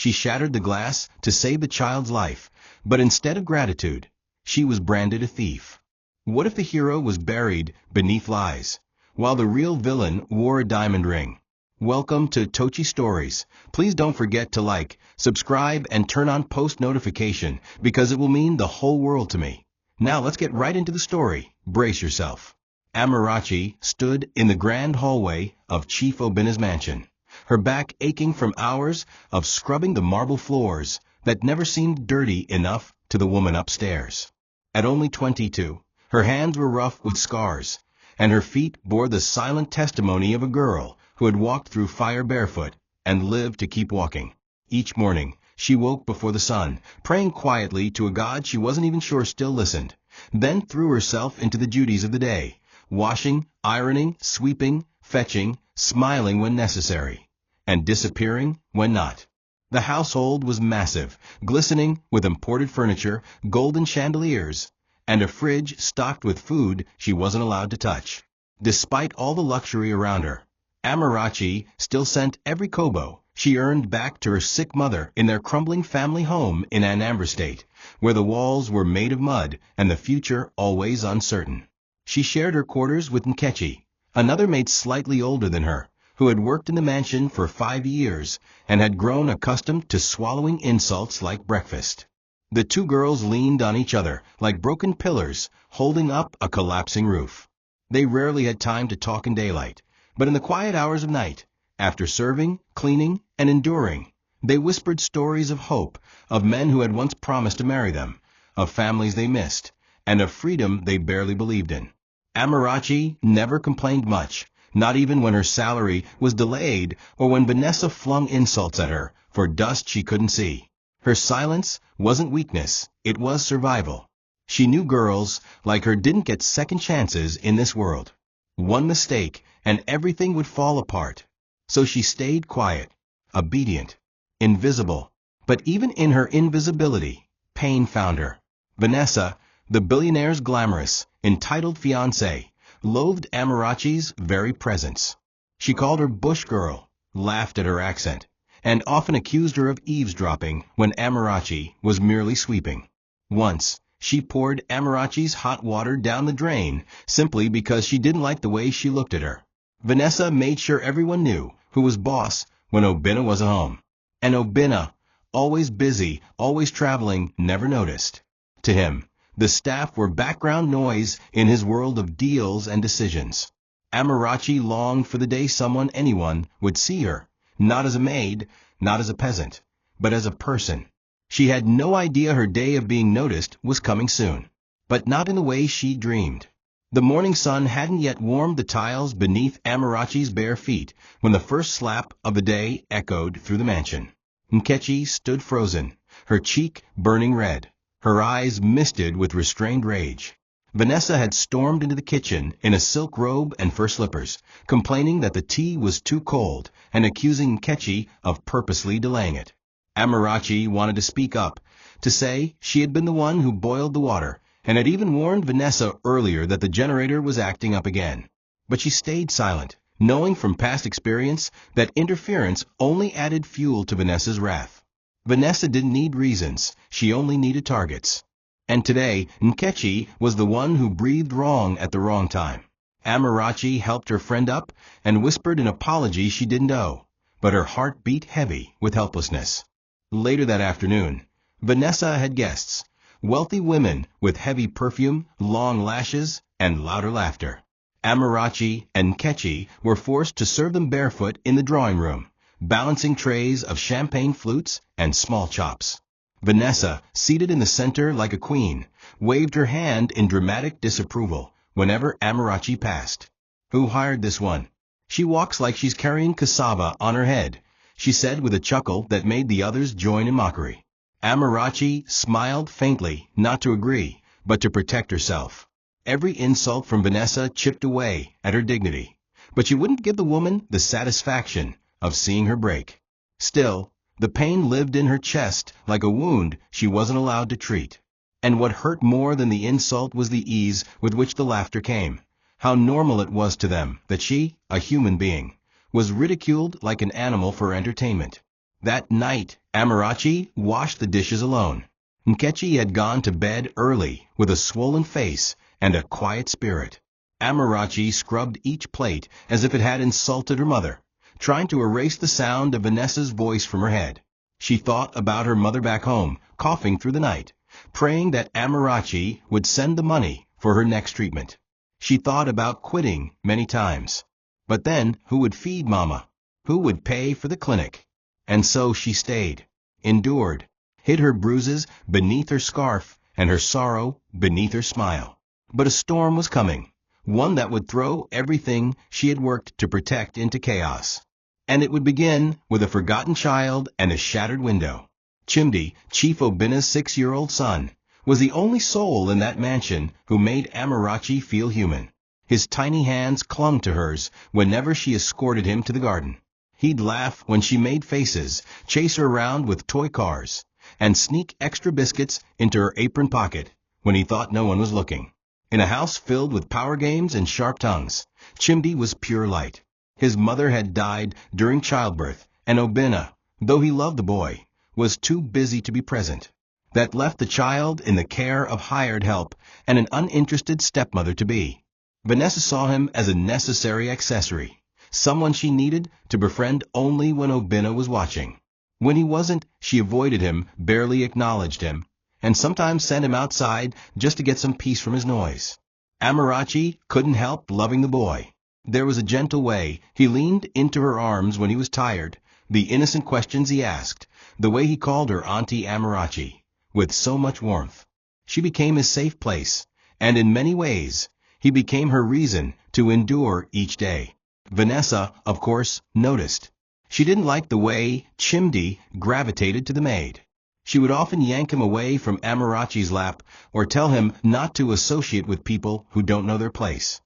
She shattered the glass to save the child's life, but instead of gratitude, she was branded a thief. What if the hero was buried beneath lies, while the real villain wore a diamond ring? Welcome to TOCHI Stories. Please don't forget to like, subscribe, and turn on post notification because it will mean the whole world to me. Now let's get right into the story. Brace yourself. Amarachi stood in the grand hallway of Chief Obina's mansion, her back aching from hours of scrubbing the marble floors that never seemed dirty enough to the woman upstairs. At only 22, her hands were rough with scars, and her feet bore the silent testimony of a girl who had walked through fire barefoot and lived to keep walking. Each morning, she woke before the sun, praying quietly to a God she wasn't even sure still listened, then threw herself into the duties of the day, washing, ironing, sweeping, fetching, smiling when necessary, and disappearing when not. The household was massive, glistening with imported furniture, golden chandeliers, and a fridge stocked with food she wasn't allowed to touch. Despite all the luxury around her, Amarachi still sent every kobo she earned back to her sick mother in their crumbling family home in Anambra State, where the walls were made of mud and the future always uncertain. She shared her quarters with Nkechi, another maid slightly older than her, who had worked in the mansion for 5 years and had grown accustomed to swallowing insults like breakfast. The two girls leaned on each other like broken pillars holding up a collapsing roof. They rarely had time to talk in daylight, but in the quiet hours of night, after serving, cleaning, and enduring, they whispered stories of hope, of men who had once promised to marry them, of families they missed, and of freedom they barely believed in. Amarachi never complained much, not even when her salary was delayed or when Vanessa flung insults at her for dust she couldn't see. Her silence wasn't weakness, it was survival. She knew girls like her didn't get second chances in this world. One mistake and everything would fall apart. So she stayed quiet, obedient, invisible. But even in her invisibility, pain found her. Vanessa, the billionaire's glamorous, entitled fiancée, loathed Amarachi's very presence. She called her bush girl, laughed at her accent, and often accused her of eavesdropping when Amarachi was merely sweeping. Once, she poured Amarachi's hot water down the drain simply because she didn't like the way she looked at her. Vanessa made sure everyone knew who was boss when Obina wasn't home. And Obina, always busy, always traveling, never noticed. To him, the staff were background noise in his world of deals and decisions. Amarachi longed for the day anyone would see her, not as a maid, not as a peasant, but as a person. She had no idea her day of being noticed was coming soon, but not in the way she dreamed. The morning sun hadn't yet warmed the tiles beneath Amarachi's bare feet when the first slap of the day echoed through the mansion. Nkechi stood frozen, her cheek burning red, her eyes misted with restrained rage. Vanessa had stormed into the kitchen in a silk robe and fur slippers, complaining that the tea was too cold and accusing Nkechi of purposely delaying it. Amarachi wanted to speak up, to say she had been the one who boiled the water, and had even warned Vanessa earlier that the generator was acting up again. But she stayed silent, knowing from past experience that interference only added fuel to Vanessa's wrath. Vanessa didn't need reasons, she only needed targets. And today, Nkechi was the one who breathed wrong at the wrong time. Amarachi helped her friend up and whispered an apology she didn't owe, but her heart beat heavy with helplessness. Later that afternoon, Vanessa had guests, wealthy women with heavy perfume, long lashes, and louder laughter. Amarachi and Nkechi were forced to serve them barefoot in the drawing room, balancing trays of champagne flutes and small chops. Vanessa, seated in the center like a queen, waved her hand in dramatic disapproval whenever Amarachi passed. "Who hired this one? She walks like she's carrying cassava on her head," she said with a chuckle that made the others join in mockery. Amarachi smiled faintly, not to agree, but to protect herself. Every insult from Vanessa chipped away at her dignity, but she wouldn't give the woman the satisfaction of seeing her break. Still, the pain lived in her chest like a wound she wasn't allowed to treat. And what hurt more than the insult was the ease with which the laughter came. How normal it was to them that she, a human being, was ridiculed like an animal for entertainment. That night, Amarachi washed the dishes alone. Nkechi had gone to bed early with a swollen face and a quiet spirit. Amarachi scrubbed each plate as if it had insulted her mother, trying to erase the sound of Vanessa's voice from her head. She thought about her mother back home, coughing through the night, praying that Amarachi would send the money for her next treatment. She thought about quitting many times. But then, who would feed Mama? Who would pay for the clinic? And so she stayed, endured, hid her bruises beneath her scarf and her sorrow beneath her smile. But a storm was coming, one that would throw everything she had worked to protect into chaos. And it would begin with a forgotten child and a shattered window. Chimdi, Chief Obina's 6-year-old son, was the only soul in that mansion who made Amarachi feel human. His tiny hands clung to hers whenever she escorted him to the garden. He'd laugh when she made faces, chase her around with toy cars, and sneak extra biscuits into her apron pocket when he thought no one was looking. In a house filled with power games and sharp tongues, Chimdi was pure light. His mother had died during childbirth, and Obina, though he loved the boy, was too busy to be present. That left the child in the care of hired help and an uninterested stepmother-to-be. Vanessa saw him as a necessary accessory, someone she needed to befriend only when Obina was watching. When he wasn't, she avoided him, barely acknowledged him, and sometimes sent him outside just to get some peace from his noise. Amarachi couldn't help loving the boy. There was a gentle way he leaned into her arms when he was tired, the innocent questions he asked, the way he called her Auntie Amarachi, with so much warmth. She became his safe place, and in many ways, he became her reason to endure each day. Vanessa, of course, noticed. She didn't like the way Chimdi gravitated to the maid. She would often yank him away from Amarachi's lap or tell him not to associate with people who don't know their place.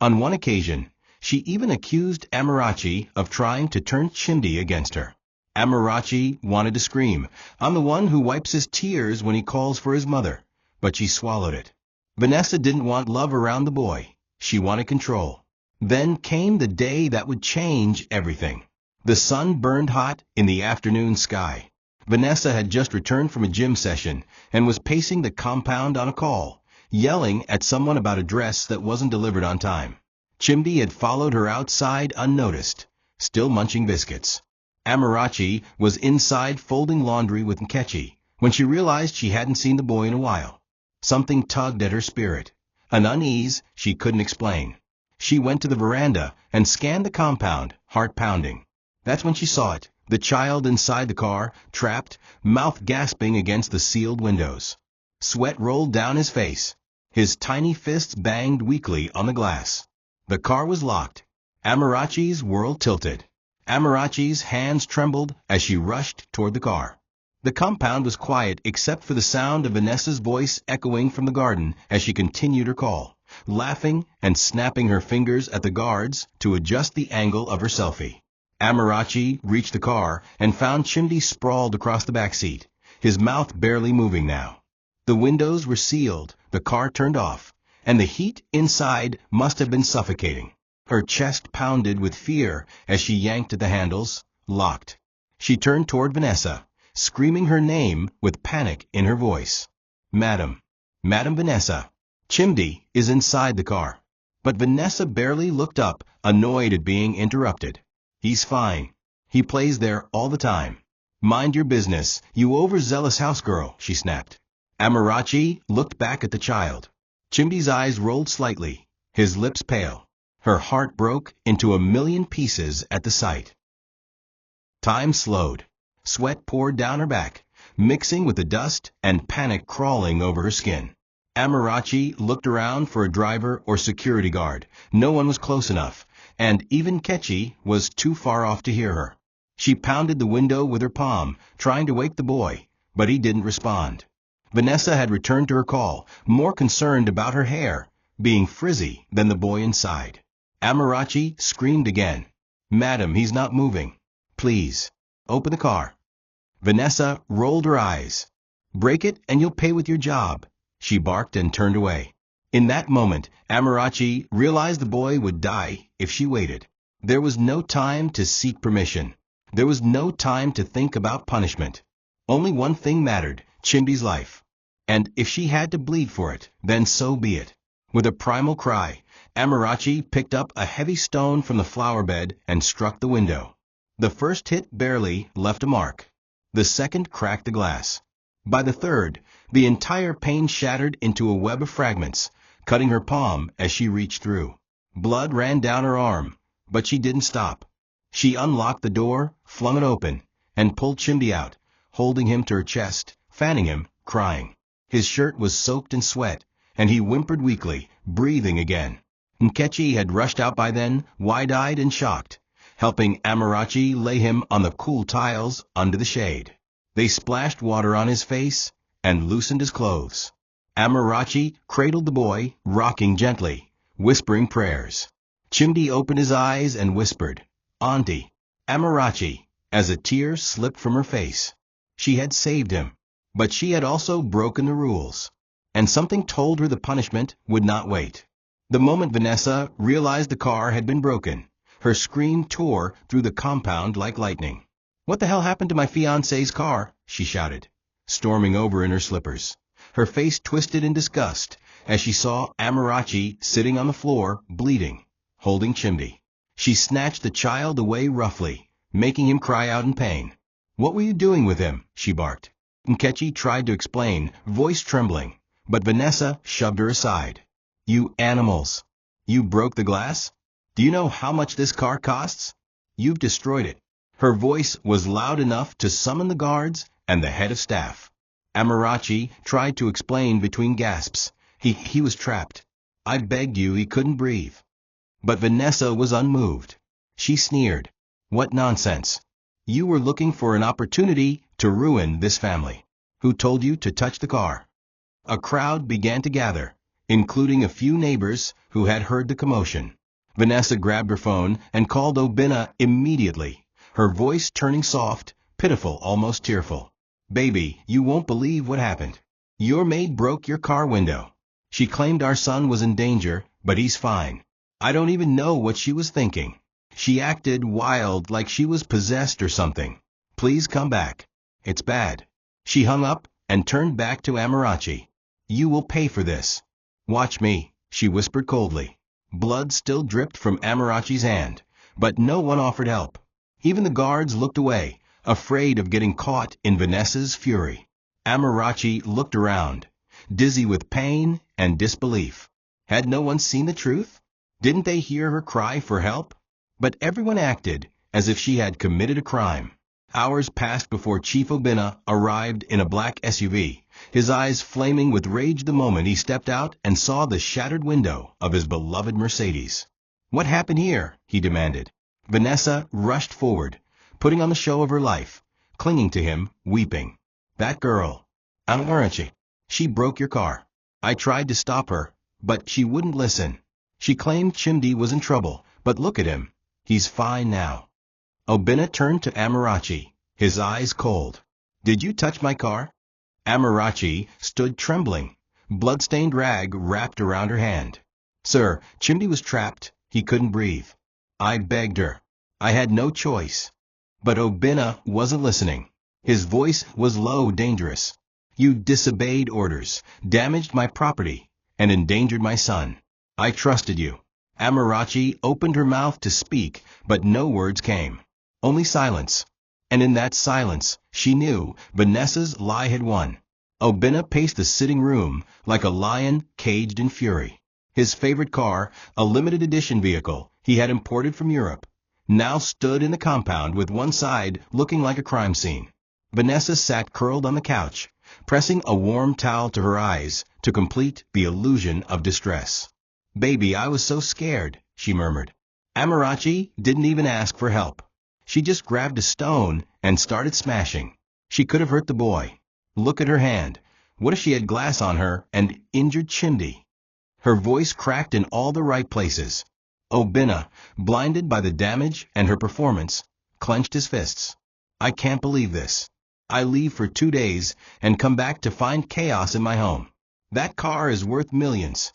On one occasion, she even accused Amarachi of trying to turn Chimdi against her. Amarachi wanted to scream, "I'm the one who wipes his tears when he calls for his mother," but she swallowed it. Vanessa didn't want love around the boy. She wanted control. Then came the day that would change everything. The sun burned hot in the afternoon sky. Vanessa had just returned from a gym session and was pacing the compound on a call, yelling at someone about a dress that wasn't delivered on time. Chimdi had followed her outside unnoticed, still munching biscuits. Amarachi was inside folding laundry with Nkechi when she realized she hadn't seen the boy in a while. Something tugged at her spirit, an unease she couldn't explain. She went to the veranda and scanned the compound, heart pounding. That's when she saw it, the child inside the car, trapped, mouth gasping against the sealed windows. Sweat rolled down his face. His tiny fists banged weakly on the glass. The car was locked. Amarachi's world tilted. Amarachi's hands trembled as she rushed toward the car. The compound was quiet except for the sound of Vanessa's voice echoing from the garden as she continued her call, laughing and snapping her fingers at the guards to adjust the angle of her selfie. Amarachi reached the car and found Chimdi sprawled across the back seat, his mouth barely moving now. The windows were sealed, the car turned off, and the heat inside must have been suffocating. Her chest pounded with fear as she yanked at the handles, locked. She turned toward Vanessa, screaming her name with panic in her voice. "Madam, Madam Vanessa." Chimdi is inside the car. But Vanessa barely looked up, annoyed at being interrupted. "He's fine. He plays there all the time." "Mind your business, you overzealous housegirl," she snapped. Amarachi looked back at the child. Chimdi's eyes rolled slightly, his lips pale. Her heart broke into a million pieces at the sight. Time slowed. Sweat poured down her back, mixing with the dust and panic crawling over her skin. Amarachi looked around for a driver or security guard. No one was close enough, and even Nkechi was too far off to hear her. She pounded the window with her palm, trying to wake the boy, but he didn't respond. Vanessa had returned to her call, more concerned about her hair being frizzy than the boy inside. Amarachi screamed again. "Madam, he's not moving. Please, open the car." Vanessa rolled her eyes. "Break it and you'll pay with your job," she barked and turned away. In that moment, Amarachi realized the boy would die if she waited. There was no time to seek permission. There was no time to think about punishment. Only one thing mattered, Chimi's life. And if she had to bleed for it, then so be it. With a primal cry, Amarachi picked up a heavy stone from the flower bed and struck the window. The first hit barely left a mark. The second cracked the glass. By the third, the entire pane shattered into a web of fragments, cutting her palm as she reached through. Blood ran down her arm, but she didn't stop. She unlocked the door, flung it open, and pulled Chimi out, holding him to her chest, fanning him, crying. His shirt was soaked in sweat, and he whimpered weakly, breathing again. Nkechi had rushed out by then, wide-eyed and shocked, helping Amarachi lay him on the cool tiles under the shade. They splashed water on his face and loosened his clothes. Amarachi cradled the boy, rocking gently, whispering prayers. Chimi opened his eyes and whispered, "Auntie." Amarachi, as a tear slipped from her face. She had saved him, but she had also broken the rules, and something told her the punishment would not wait. The moment Vanessa realized the car had been broken, her scream tore through the compound like lightning. "What the hell happened to my fiancé's car?" she shouted, storming over in her slippers. Her face twisted in disgust as she saw Amarachi sitting on the floor, bleeding, holding Chimi. She snatched the child away roughly, making him cry out in pain. "What were you doing with him?" she barked. Nkechi tried to explain, voice trembling, but Vanessa shoved her aside. "You animals! You broke the glass? Do you know how much this car costs? You've destroyed it." Her voice was loud enough to summon the guards and the head of staff. Amarachi tried to explain between gasps. He was trapped. "I begged you," he couldn't breathe. But Vanessa was unmoved. She sneered. "What nonsense! You were looking for an opportunity to ruin this family. Who told you to touch the car?" A crowd began to gather, including a few neighbors who had heard the commotion. Vanessa grabbed her phone and called Obinna immediately, her voice turning soft, pitiful, almost tearful. "Baby, you won't believe what happened. Your maid broke your car window. She claimed our son was in danger, but he's fine. I don't even know what she was thinking. She acted wild, like she was possessed or something. Please come back. It's bad." She hung up and turned back to Amarachi. "You will pay for this. Watch me," she whispered coldly. Blood still dripped from Amarachi's hand, but no one offered help. Even the guards looked away, afraid of getting caught in Vanessa's fury. Amarachi looked around, dizzy with pain and disbelief. Had no one seen the truth? Didn't they hear her cry for help? But everyone acted as if she had committed a crime. Hours passed before Chief Obinna arrived in a black SUV, his eyes flaming with rage the moment he stepped out and saw the shattered window of his beloved Mercedes. "What happened here?" he demanded. Vanessa rushed forward, putting on the show of her life, clinging to him, weeping. "That girl, Amarachi, she broke your car. I tried to stop her, but she wouldn't listen. She claimed Chimi was in trouble, but look at him. He's fine now." Obinna turned to Amarachi, his eyes cold. "Did you touch my car?" Amarachi stood trembling, blood-stained rag wrapped around her hand. "Sir, Chimi was trapped. He couldn't breathe. I begged her. I had no choice." But Obinna wasn't listening. His voice was low, dangerous. "You disobeyed orders, damaged my property, and endangered my son. I trusted you." Amarachi opened her mouth to speak, but no words came. Only silence. And in that silence, she knew Vanessa's lie had won. Obinna paced the sitting room like a lion caged in fury. His favorite car, a limited edition vehicle he had imported from Europe, now stood in the compound with one side looking like a crime scene. Vanessa sat curled on the couch, pressing a warm towel to her eyes to complete the illusion of distress. "Baby, I was so scared," she murmured. Amarachi didn't even ask for help. She just grabbed a stone and started smashing. She could have hurt the boy. Look at her hand. What if she had glass on her and injured Chimi? Her voice cracked in all the right places. Obinna, blinded by the damage and her performance, clenched his fists. "I can't believe this. I leave for 2 days and come back to find chaos in my home. That car is worth millions."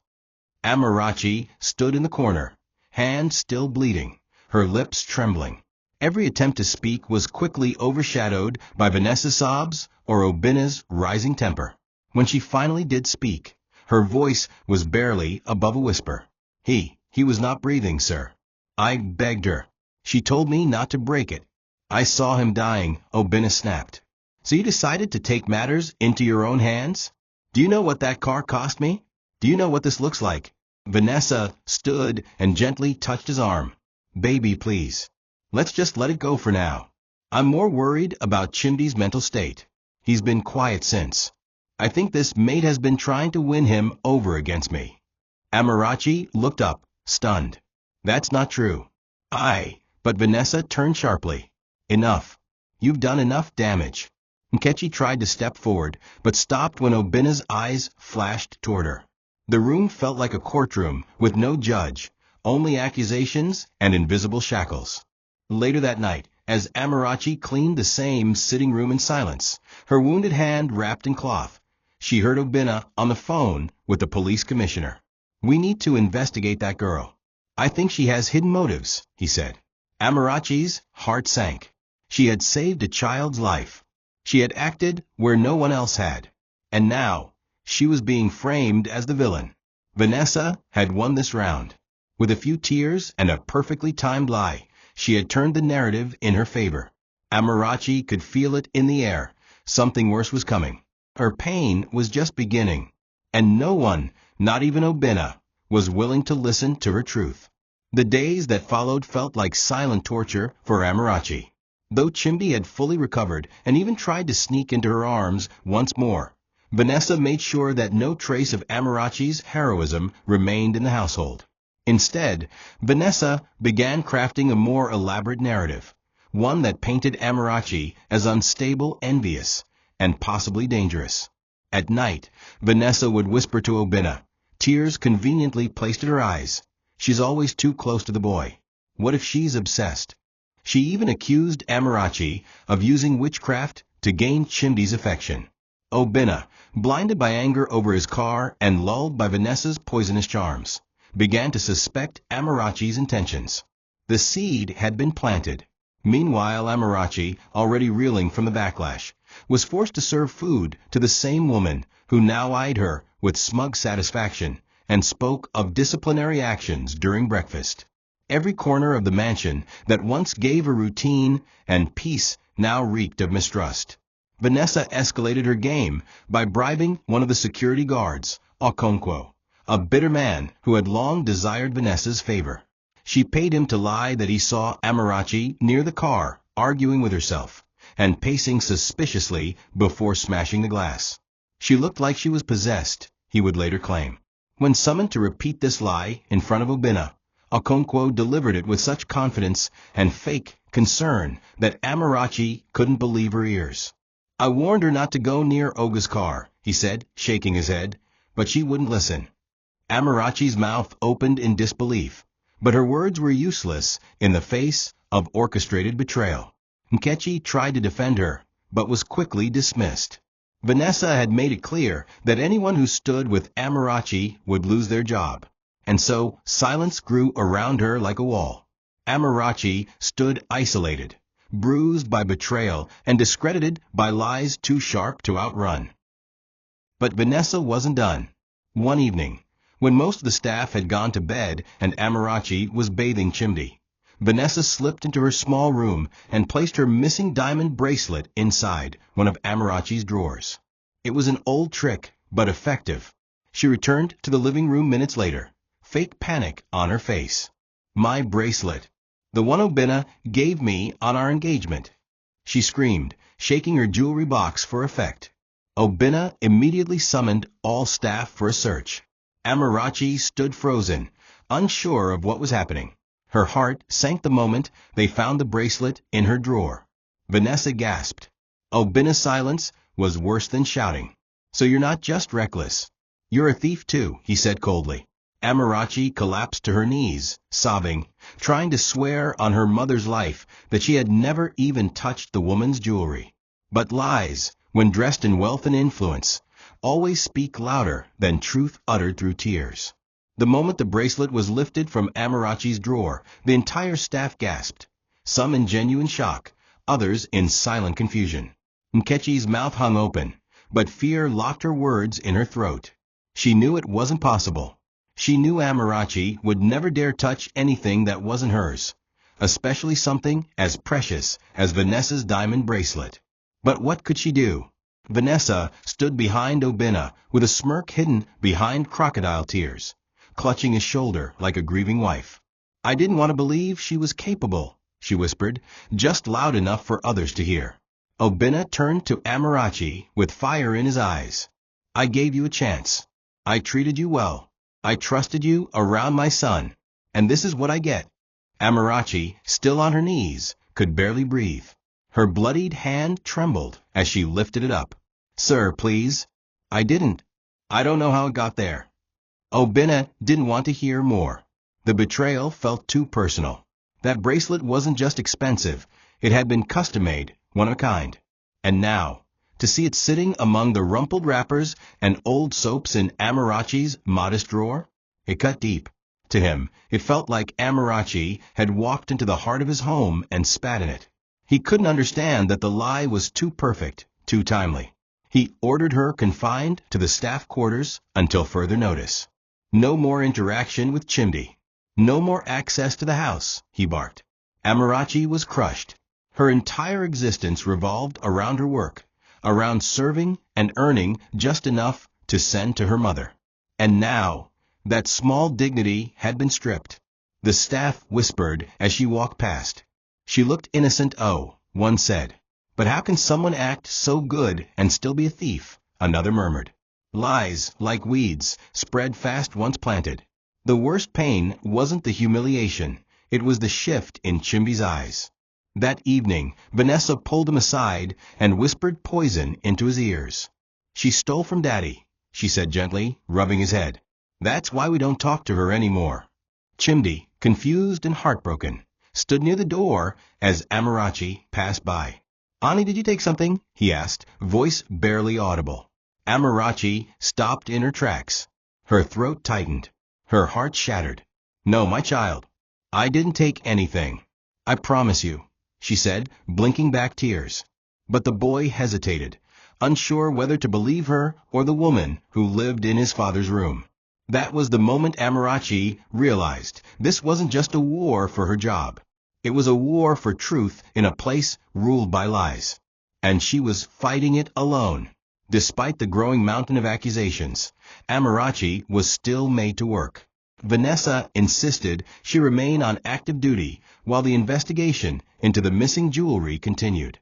Amarachi stood in the corner, hand still bleeding, her lips trembling. Every attempt to speak was quickly overshadowed by Vanessa's sobs or Obina's rising temper. When she finally did speak, her voice was barely above a whisper. He was not breathing, sir. I begged her. She told me not to break it. I saw him dying, Obina snapped. So you decided to take matters into your own hands? Do you know what that car cost me? Do you know what this looks like? Vanessa stood and gently touched his arm. Baby, please. Let's just let it go for now. I'm more worried about Chimdi's mental state. He's been quiet since. I think this Maid has been trying to win him over against me. Amarachi looked up, stunned. That's not true. But Vanessa turned sharply. Enough. You've done enough damage. Nkechi tried to step forward, but stopped when Obina's eyes flashed toward her. The room felt like a courtroom, with no judge, only accusations and invisible shackles. Later that night, as Amarachi cleaned the same sitting room in silence, her wounded hand wrapped in cloth, she heard Obina on the phone with the police commissioner. We need to investigate that girl. I think she has hidden motives, he said. Amarachi's heart sank. She had saved a child's life. She had acted where no one else had. And now, she was being framed as the villain. Vanessa had won this round. With a few tears and a perfectly timed lie, she had turned the narrative in her favor. Amarachi could feel it in the air. Something worse was coming. Her pain was just beginning. And no one, not even Obina, was willing to listen to her truth. The days that followed felt like silent torture for Amarachi. Though Chimbi had fully recovered and even tried to sneak into her arms once more, Vanessa made sure that no trace of Amarachi's heroism remained in the household. Instead, Vanessa began crafting a more elaborate narrative, one that painted Amarachi as unstable, envious, and possibly dangerous. At night, Vanessa would whisper to Obina, tears conveniently placed at her eyes. She's always too close to the boy. What if she's obsessed? She even accused Amarachi of using witchcraft to gain Chimdi's affection. Obina, blinded by anger over his car and lulled by Vanessa's poisonous charms, began to suspect Amarachi's intentions. The seed had been planted. Meanwhile, Amarachi, already reeling from the backlash, was forced to serve food to the same woman who now eyed her with smug satisfaction and spoke of disciplinary actions during breakfast. Every corner of the mansion that once gave a routine and peace now reeked of mistrust. Vanessa escalated her game by bribing one of the security guards, Okonkwo, a bitter man who had long desired Vanessa's favor. She paid him to lie that he saw Amarachi near the car, arguing with herself, and pacing suspiciously before smashing the glass. She looked like she was possessed, he would later claim. When summoned to repeat this lie in front of Obina, Okonkwo delivered it with such confidence and fake concern that Amarachi couldn't believe her ears. I warned her not to go near Oga's car, he said, shaking his head, but she wouldn't listen. Amarachi's mouth opened in disbelief, but her words were useless in the face of orchestrated betrayal. Nkechi tried to defend her, but was quickly dismissed. Vanessa had made it clear that anyone who stood with Amarachi would lose their job, and so silence grew around her like a wall. Amarachi stood isolated, bruised by betrayal and discredited by lies too sharp to outrun. But Vanessa wasn't done. One evening, when most of the staff had gone to bed and Amarachi was bathing Chimdi, Vanessa slipped into her small room and placed her missing diamond bracelet inside one of Amarachi's drawers. It was an old trick, but effective. She returned to the living room minutes later, fake panic on her face. My bracelet. The one Obina gave me on our engagement. She screamed, shaking her jewelry box for effect. Obina immediately summoned all staff for a search. Amarachi stood frozen, unsure of what was happening. Her heart sank the moment they found the bracelet in her drawer. Vanessa gasped. Obina's silence was worse than shouting. So you're not just reckless. You're a thief too, he said coldly. Amarachi collapsed to her knees, sobbing, trying to swear on her mother's life that she had never even touched the woman's jewelry. But lies, when dressed in wealth and influence, always speak louder than truth uttered through tears. The moment the bracelet was lifted from Amarachi's drawer, the entire staff gasped. some in genuine shock, others in silent confusion. Nkechi's mouth hung open, but fear locked her words in her throat. She knew it wasn't possible. She knew Amarachi would never dare touch anything that wasn't hers, especially something as precious as Vanessa's diamond bracelet. But what could she do? Vanessa stood behind Obinna with a smirk hidden behind crocodile tears, clutching his shoulder like a grieving wife. "I didn't want to believe she was capable," she whispered, just loud enough for others to hear. Obinna turned to Amarachi with fire in his eyes. "I gave you a chance. I treated you well. I trusted you around my son. And this is what I get." Amarachi, still on her knees, could barely breathe. Her bloodied hand trembled as she lifted it up. "Sir, please." "I didn't. I don't know how it got there." Obinna didn't want to hear more. The betrayal felt too personal. That bracelet wasn't just expensive, it had been custom-made, one of a kind. And now, to see it sitting among the rumpled wrappers and old soaps in Amarachi's modest drawer, it cut deep. To him, it felt like Amarachi had walked into the heart of his home and spat in it. He couldn't understand that the lie was too perfect, too timely. He ordered her confined to the staff quarters until further notice. No more interaction with Chimi. No more access to the house, he barked. Amarachi was crushed. Her entire existence revolved around her work, around serving and earning just enough to send to her mother. And now, that small dignity had been stripped. The staff whispered as she walked past. "She looked innocent, one said. "But how can someone act so good and still be a thief?" another murmured. Lies, like weeds, spread fast once planted. The worst pain wasn't the humiliation, it was the shift in Chimi's eyes. That evening, Vanessa pulled him aside and whispered poison into his ears. "She stole from Daddy," she said gently, rubbing his head. "That's why we don't talk to her anymore." Chimi, confused and heartbroken, stood near the door as Amarachi passed by. "Ani, did you take something?" he asked, voice barely audible. Amarachi stopped in her tracks. Her throat tightened. Her heart shattered. "No, my child. I didn't take anything. I promise you," she said, blinking back tears. But the boy hesitated, unsure whether to believe her or the woman who lived in his father's room. That was the moment Amarachi realized this wasn't just a war for her job. It was a war for truth in a place ruled by lies. And she was fighting it alone. Despite the growing mountain of accusations, Amarachi was still made to work. Vanessa insisted she remain on active duty while the investigation into the missing jewelry continued.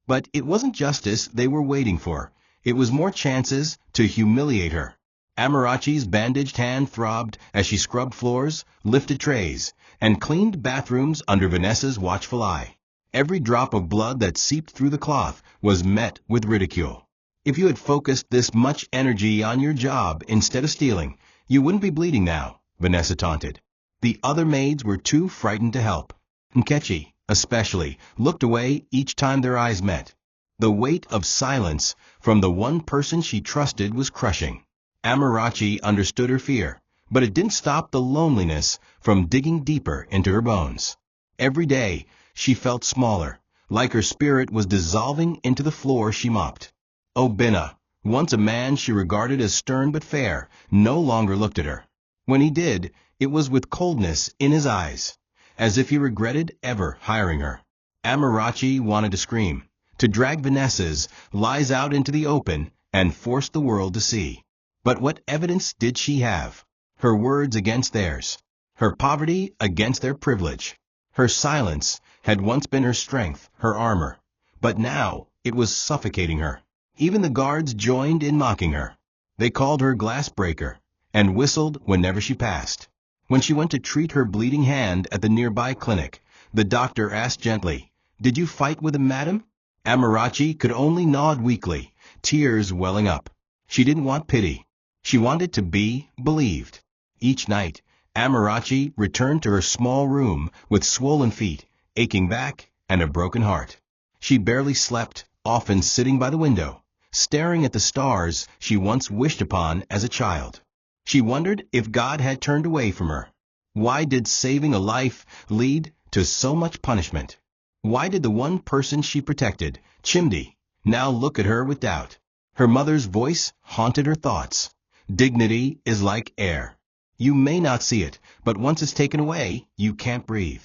But it wasn't justice they were waiting for. It was more chances to humiliate her. Amarachi's bandaged hand throbbed as she scrubbed floors, lifted trays, and cleaned bathrooms under Vanessa's watchful eye. Every drop of blood that seeped through the cloth was met with ridicule. "If you had focused this much energy on your job instead of stealing, you wouldn't be bleeding now," Vanessa taunted. The other maids were too frightened to help. Nkechi, especially, looked away each time their eyes met. The weight of silence from the one person she trusted was crushing. Amarachi understood her fear, but it didn't stop the loneliness from digging deeper into her bones. Every day, she felt smaller, like her spirit was dissolving into the floor she mopped. Obinna, once a man she regarded as stern but fair, no longer looked at her. When he did, it was with coldness in his eyes, as if he regretted ever hiring her. Amarachi wanted to scream, to drag Vanessa's lies out into the open and force the world to see. But what evidence did she have? Her words against theirs, her poverty against their privilege. Her silence had once been her strength, her armor, but now it was suffocating her. Even the guards joined in mocking her. They called her glass breaker and whistled whenever she passed. When she went to treat her bleeding hand at the nearby clinic, the doctor asked gently, "Did you fight with him, madam?" Amarachi could only nod weakly, tears welling up. She didn't want pity. She wanted to be believed. Each night, Amarachi returned to her small room with swollen feet, aching back, and a broken heart. She barely slept, often sitting by the window, staring at the stars she once wished upon as a child. She wondered if God had turned away from her. Why did saving a life lead to so much punishment? Why did the one person she protected, Chimdi, now look at her with doubt? Her mother's voice haunted her thoughts. Dignity is like air. You may not see it, but once it's taken away, you can't breathe.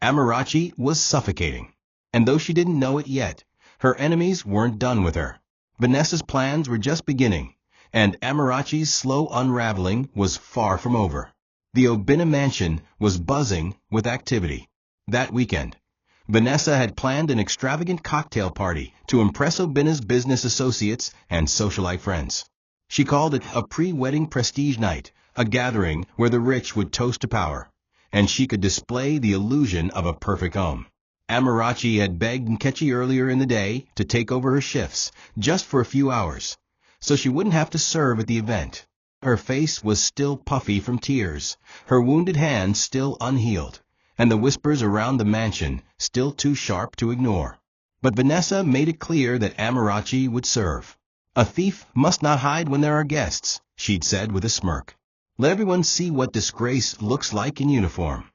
Amarachi was suffocating. And though she didn't know it yet, her enemies weren't done with her. Vanessa's plans were just beginning, and Amarachi's slow unraveling was far from over. The Obina mansion was buzzing with activity. That weekend, Vanessa had planned an extravagant cocktail party to impress Obina's business associates and socialite friends. She called it a pre-wedding prestige night, a gathering where the rich would toast to power, and she could display the illusion of a perfect home. Amarachi had begged Nkechi earlier in the day to take over her shifts, just for a few hours, so she wouldn't have to serve at the event. Her face was still puffy from tears, her wounded hand still unhealed, and the whispers around the mansion still too sharp to ignore. But Vanessa made it clear that Amarachi would serve. A thief must not hide when there are guests, she'd said with a smirk. Let everyone see what disgrace looks like in uniform.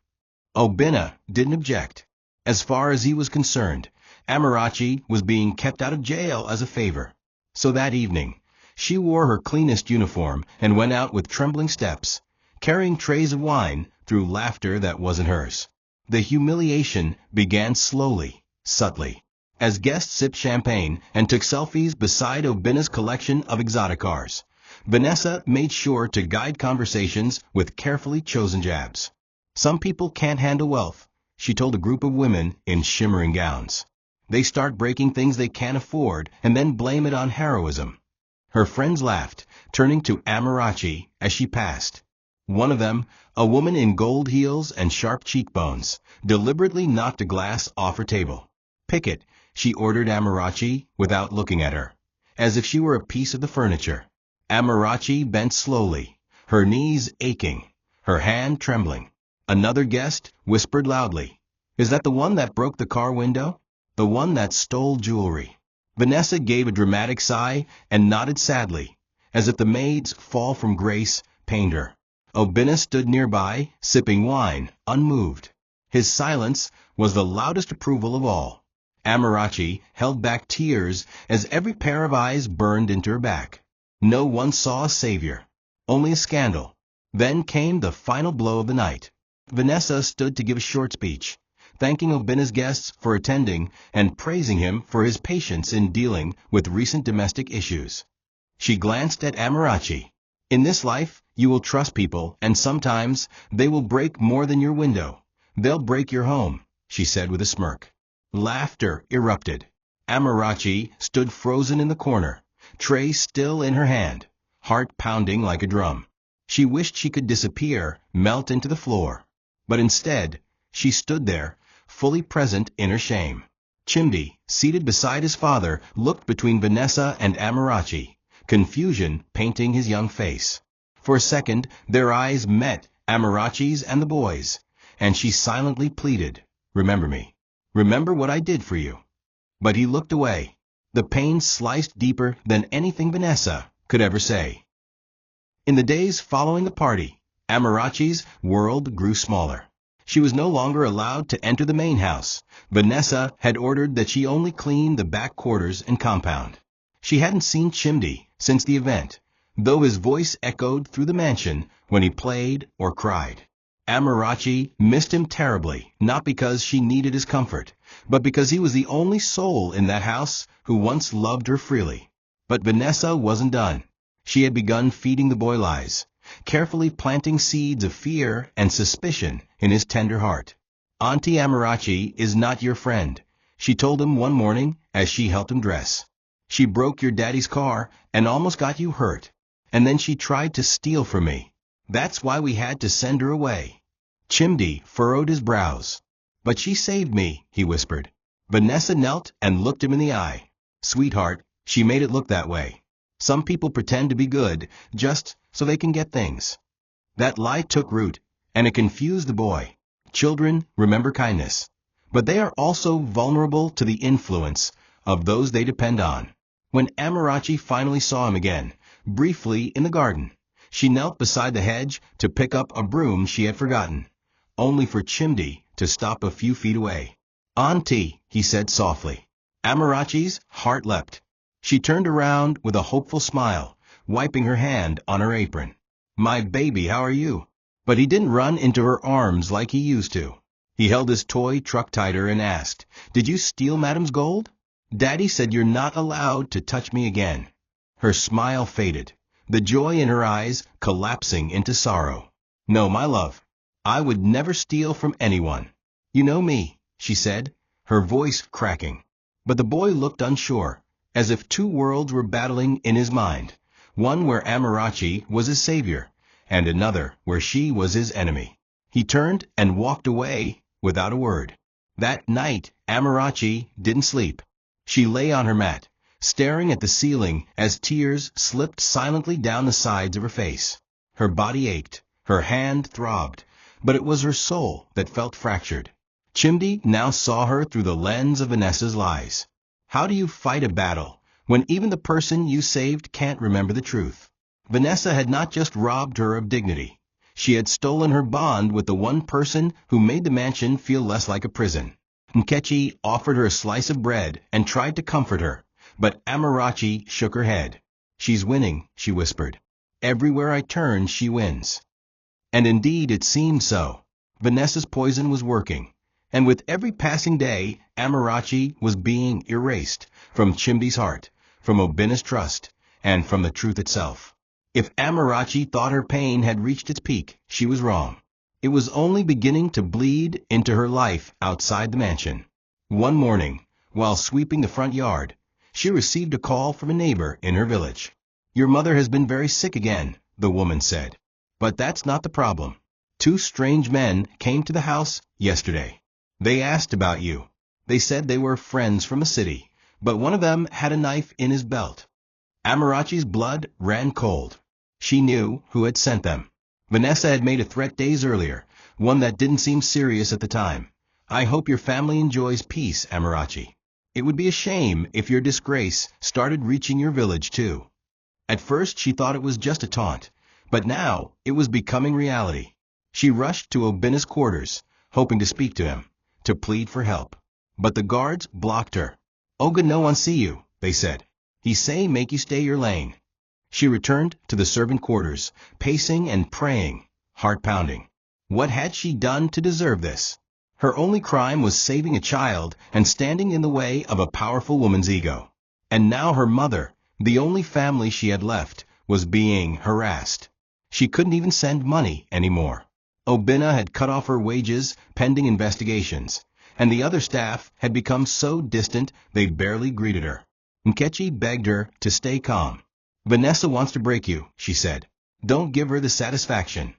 Obina didn't object. As far as he was concerned, Amarachi was being kept out of jail as a favor. So that evening, she wore her cleanest uniform and went out with trembling steps, carrying trays of wine through laughter that wasn't hers. The humiliation began slowly, subtly, as guests sipped champagne and took selfies beside Obina's collection of exotic cars. Vanessa made sure to guide conversations with carefully chosen jabs. Some people can't handle wealth, she told a group of women in shimmering gowns. They start breaking things they can't afford and then blame it on heroism. Her friends laughed, turning to Amarachi as she passed. One of them, a woman in gold heels and sharp cheekbones, deliberately knocked a glass off her table. Pick it, she ordered Amarachi without looking at her, as if she were a piece of the furniture. Amarachi bent slowly, her knees aching, her hand trembling. Another guest whispered loudly, "Is that the one that broke the car window? The one that stole jewelry?" Vanessa gave a dramatic sigh and nodded sadly, as if the maid's fall from grace pained her. Obina stood nearby, sipping wine, unmoved. His silence was the loudest approval of all. Amarachi held back tears as every pair of eyes burned into her back. No one saw a savior, only a scandal. Then came the final blow of the night. Vanessa stood to give a short speech, thanking Obina's guests for attending and praising him for his patience in dealing with recent domestic issues. She glanced at Amarachi. In this life, you will trust people, and sometimes they will break more than your window. They'll break your home, she said with a smirk. Laughter erupted. Amarachi stood frozen in the corner, tray still in her hand, heart pounding like a drum. She wished she could disappear, melt into the floor. But instead, she stood there, fully present in her shame. Chimdi, seated beside his father, looked between Vanessa and Amarachi, confusion painting his young face. For a second, their eyes met, Amarachi's and the boys', and she silently pleaded, "Remember me. Remember what I did for you." But he looked away. The pain sliced deeper than anything Vanessa could ever say. In the days following the party, Amarachi's world grew smaller. She was no longer allowed to enter the main house. Vanessa had ordered that she only clean the back quarters and compound. She hadn't seen Chimdi since the event, though his voice echoed through the mansion when he played or cried. Amarachi missed him terribly, not because she needed his comfort, but because he was the only soul in that house who once loved her freely. But Vanessa wasn't done. She had begun feeding the boy lies, carefully planting seeds of fear and suspicion in his tender heart. "Auntie Amarachi is not your friend," she told him one morning as she helped him dress. "She broke your daddy's car and almost got you hurt, and then she tried to steal from me. That's why we had to send her away." Chimdi furrowed his brows. "But she saved me," he whispered. Vanessa knelt and looked him in the eye. "Sweetheart, she made it look that way. Some people pretend to be good just so they can get things." That lie took root, and it confused the boy. Children remember kindness, but they are also vulnerable to the influence of those they depend on. When Amarachi finally saw him again, briefly in the garden, she knelt beside the hedge to pick up a broom she had forgotten, only for Chimdi to stop a few feet away. "Auntie," he said softly. Amarachi's heart leapt. She turned around with a hopeful smile, wiping her hand on her apron. "My baby, how are you?" But he didn't run into her arms like he used to. He held his toy truck tighter and asked, "Did you steal Madam's gold?" "Daddy said you're not allowed to touch me again." Her smile faded, the joy in her eyes collapsing into sorrow. "No, my love. I would never steal from anyone. You know me," she said, her voice cracking. But the boy looked unsure, as if two worlds were battling in his mind, one where Amarachi was his savior, and another where she was his enemy. He turned and walked away without a word. That night, Amarachi didn't sleep. She lay on her mat, staring at the ceiling as tears slipped silently down the sides of her face. Her body ached, her hand throbbed, but it was her soul that felt fractured. Chimdi now saw her through the lens of Vanessa's lies. How do you fight a battle when even the person you saved can't remember the truth? Vanessa had not just robbed her of dignity. She had stolen her bond with the one person who made the mansion feel less like a prison. Nkechi offered her a slice of bread and tried to comfort her, but Amarachi shook her head. "She's winning," she whispered. "Everywhere I turn, she wins." And indeed it seemed so. Vanessa's poison was working, and with every passing day, Amarachi was being erased from Chimdi's heart, from Obina's trust, and from the truth itself. If Amarachi thought her pain had reached its peak, she was wrong. It was only beginning to bleed into her life outside the mansion. One morning, while sweeping the front yard, she received a call from a neighbor in her village. "Your mother has been very sick again," the woman said. "But that's not the problem. Two strange men came to the house yesterday. They asked about you. They said they were friends from the city, but one of them had a knife in his belt." Amarachi's blood ran cold. She knew who had sent them. Vanessa had made a threat days earlier, one that didn't seem serious at the time. "I hope your family enjoys peace, Amarachi. It would be a shame if your disgrace started reaching your village too." At first she thought it was just a taunt, but now it was becoming reality. She rushed to Obina's quarters, hoping to speak to him, to plead for help. But the guards blocked her. "Oga no one see you," they said. "He say make you stay your lane." She returned to the servant quarters, pacing and praying, heart pounding. What had she done to deserve this? Her only crime was saving a child and standing in the way of a powerful woman's ego. And now her mother, the only family she had left, was being harassed. She couldn't even send money anymore. Obina had cut off her wages pending investigations, and the other staff had become so distant they barely greeted her. Nkechi begged her to stay calm. "Vanessa wants to break you," she said. "Don't give her the satisfaction."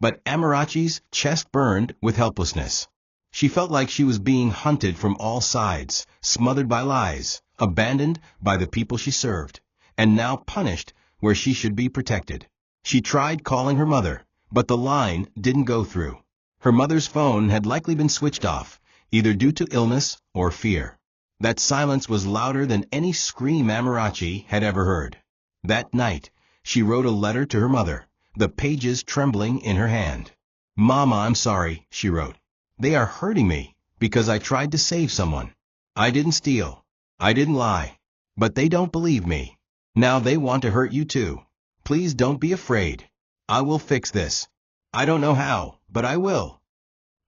But Amarachi's chest burned with helplessness. She felt like she was being hunted from all sides, smothered by lies, abandoned by the people she served, and now punished where she should be protected. She tried calling her mother, but the line didn't go through. Her mother's phone had likely been switched off, either due to illness or fear. That silence was louder than any scream Amarachi had ever heard. That night, she wrote a letter to her mother, the pages trembling in her hand. "Mama, I'm sorry," she wrote. "They are hurting me because I tried to save someone. I didn't steal. I didn't lie. But they don't believe me. Now they want to hurt you too. Please don't be afraid. I will fix this. I don't know how, but I will."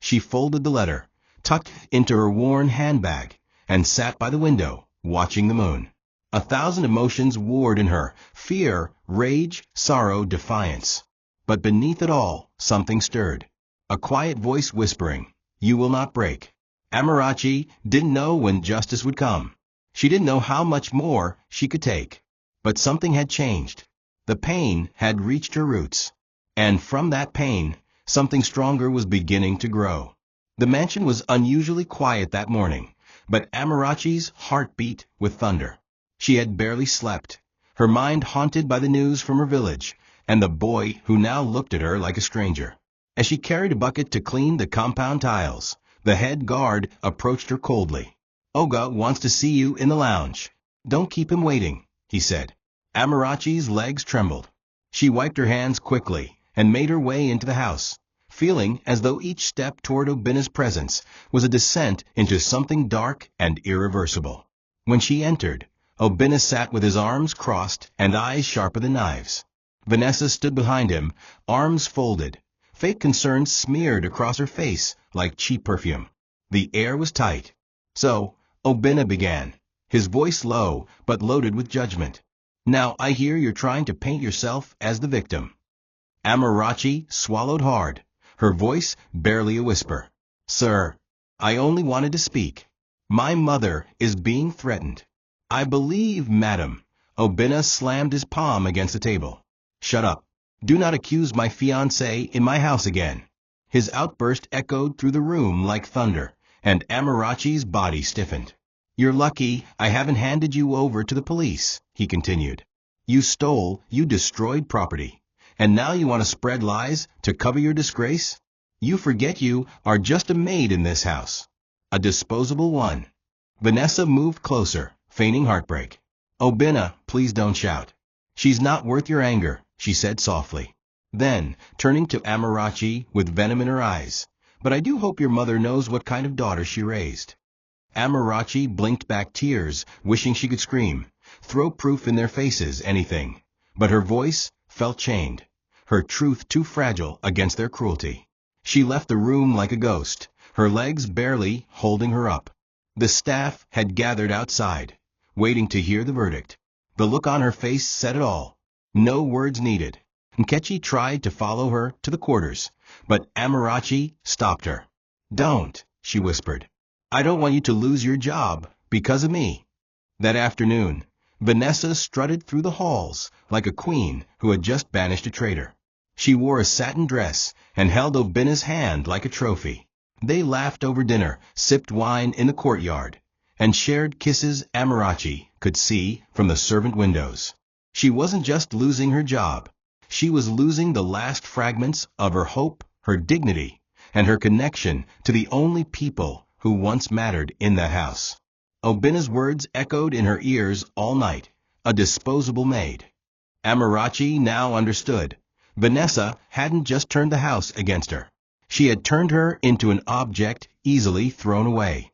She folded the letter, tucked it into her worn handbag, and sat by the window, watching the moon. 1,000 emotions warred in her: fear, rage, sorrow, defiance. But beneath it all, something stirred. A quiet voice whispering, "You will not break." Amarachi didn't know when justice would come. She didn't know how much more she could take. But something had changed. The pain had reached her roots. And from that pain, something stronger was beginning to grow. The mansion was unusually quiet that morning, but Amarachi's heart beat with thunder. She had barely slept, her mind haunted by the news from her village, and the boy who now looked at her like a stranger. As she carried a bucket to clean the compound tiles, the head guard approached her coldly. "Oga wants to see you in the lounge. Don't keep him waiting," he said. Amarachi's legs trembled. She wiped her hands quickly and made her way into the house, feeling as though each step toward Obina's presence was a descent into something dark and irreversible. When she entered, Obina sat with his arms crossed and eyes sharper than knives. Vanessa stood behind him, arms folded, fake concern smeared across her face like cheap perfume. The air was tight. "So," Obina began, his voice low but loaded with judgment. "Now I hear you're trying to paint yourself as the victim." Amarachi swallowed hard, her voice barely a whisper. "Sir, I only wanted to speak. My mother is being threatened." "I believe, madam." Obina slammed his palm against the table. "Shut up. Do not accuse my fiancée in my house again." His outburst echoed through the room like thunder, and Amarachi's body stiffened. "You're lucky I haven't handed you over to the police," he continued. "You stole, you destroyed property, and now you want to spread lies to cover your disgrace? You forget you are just a maid in this house. A disposable one." Vanessa moved closer, feigning heartbreak. "Obina, please don't shout. She's not worth your anger," she said softly. Then, turning to Amarachi with venom in her eyes, "But I do hope your mother knows what kind of daughter she raised." Amarachi blinked back tears, wishing she could scream, throw proof in their faces, anything. But her voice felt chained, her truth too fragile against their cruelty. She left the room like a ghost, her legs barely holding her up. The staff had gathered outside, waiting to hear the verdict. The look on her face said it all. No words needed. Nkechi tried to follow her to the quarters, but Amarachi stopped her. "Don't," she whispered. "I don't want you to lose your job because of me." That afternoon, Vanessa strutted through the halls like a queen who had just banished a traitor. She wore a satin dress and held Obina's hand like a trophy. They laughed over dinner, sipped wine in the courtyard, and shared kisses Amarachi could see from the servant windows. She wasn't just losing her job. She was losing the last fragments of her hope, her dignity, and her connection to the only people who once mattered in that house. Obina's words echoed in her ears all night. A disposable maid. Amarachi now understood. Vanessa hadn't just turned the house against her. She had turned her into an object easily thrown away.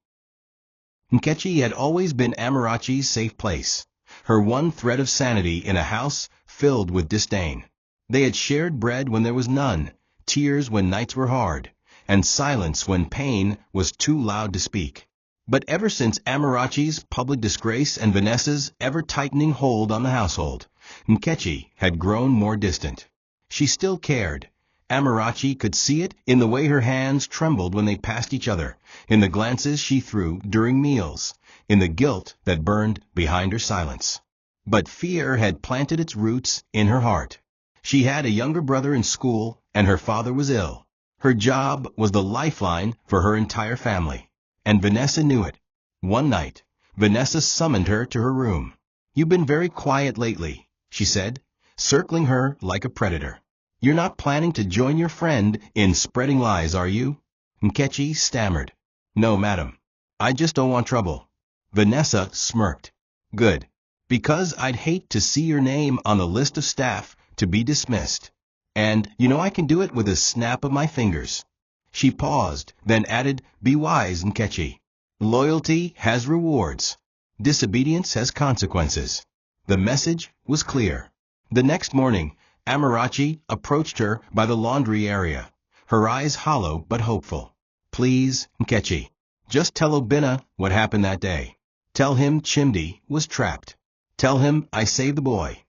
Nkechi had always been Amarachi's safe place, her one thread of sanity in a house filled with disdain. They had shared bread when there was none, tears when nights were hard, and silence when pain was too loud to speak. But ever since Amarachi's public disgrace and Vanessa's ever-tightening hold on the household, Nkechi had grown more distant. She still cared. Amarachi could see it in the way her hands trembled when they passed each other, in the glances she threw during meals, in the guilt that burned behind her silence. But fear had planted its roots in her heart. She had a younger brother in school, and her father was ill. Her job was the lifeline for her entire family, and Vanessa knew it. One night, Vanessa summoned her to her room. "You've been very quiet lately," she said, circling her like a predator. "You're not planning to join your friend in spreading lies, are you?" Nkechi stammered. "No, madam. I just don't want trouble." Vanessa smirked. "Good. Because I'd hate to see your name on the list of staff to be dismissed. And you know I can do it with a snap of my fingers." She paused, then added, "Be wise, Nkechi. Loyalty has rewards. Disobedience has consequences." The message was clear. The next morning, Amarachi approached her by the laundry area, her eyes hollow but hopeful. "Please, Nkechi, just tell Obina what happened that day. Tell him Chimdi was trapped. Tell him I saved the boy."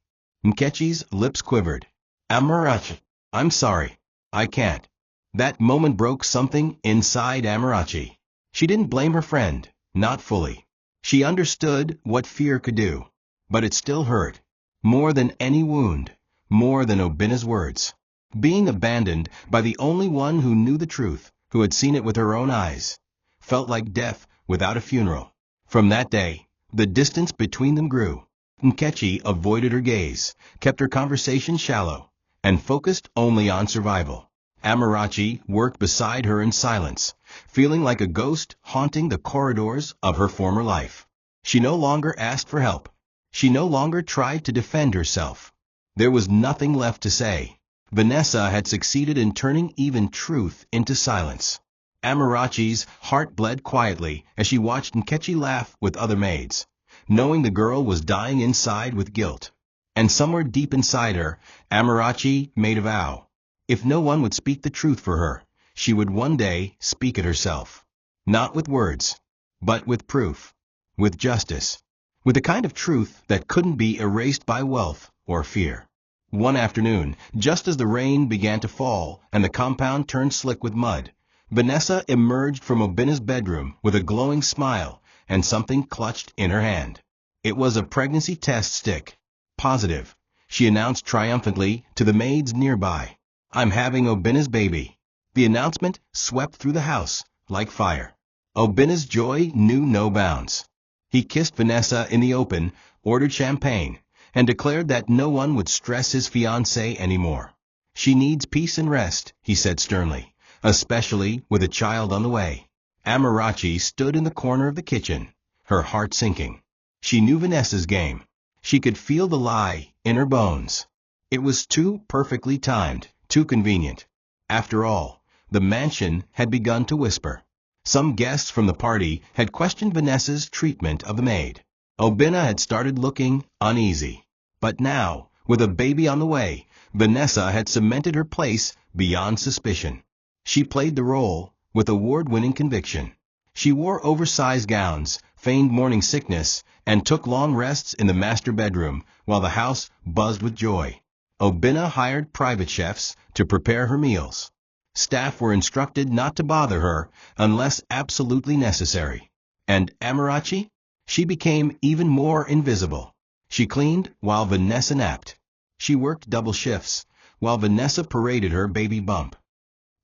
Nkechi's lips quivered. "Amarachi, I'm sorry. I can't." That moment broke something inside Amarachi. She didn't blame her friend, not fully. She understood what fear could do, but it still hurt. More than any wound, more than Obina's words. Being abandoned by the only one who knew the truth, who had seen it with her own eyes, felt like death without a funeral. From that day, the distance between them grew. Nkechi avoided her gaze, kept her conversation shallow, and focused only on survival. Amarachi worked beside her in silence, feeling like a ghost haunting the corridors of her former life. She no longer asked for help. She no longer tried to defend herself. There was nothing left to say. Vanessa had succeeded in turning even truth into silence. Amarachi's heart bled quietly as she watched Nkechi laugh with other maids, knowing the girl was dying inside with guilt. And somewhere deep inside her, Amarachi made a vow. If no one would speak the truth for her, she would one day speak it herself. Not with words, but with proof, with justice, with the kind of truth that couldn't be erased by wealth or fear. One afternoon, just as the rain began to fall and the compound turned slick with mud, Vanessa emerged from Obina's bedroom with a glowing smile and something clutched in her hand. It was a pregnancy test stick. Positive, she announced triumphantly to the maids nearby. I'm having Obina's baby. The announcement swept through the house like fire. Obina's joy knew no bounds. He kissed Vanessa in the open, ordered champagne, and declared that no one would stress his fiancée anymore. She needs peace and rest, he said sternly, especially with a child on the way. Amarachi stood in the corner of the kitchen, her heart sinking. She knew Vanessa's game. She could feel the lie in her bones. It was too perfectly timed, too convenient. After all, the mansion had begun to whisper. Some guests from the party had questioned Vanessa's treatment of the maid. Obina had started looking uneasy. But now, with a baby on the way, Vanessa had cemented her place beyond suspicion. She played the role with award-winning conviction. She wore oversized gowns, feigned morning sickness, and took long rests in the master bedroom while the house buzzed with joy. Obina hired private chefs to prepare her meals. Staff were instructed not to bother her unless absolutely necessary. And Amarachi? She became even more invisible. She cleaned while Vanessa napped. She worked double shifts while Vanessa paraded her baby bump.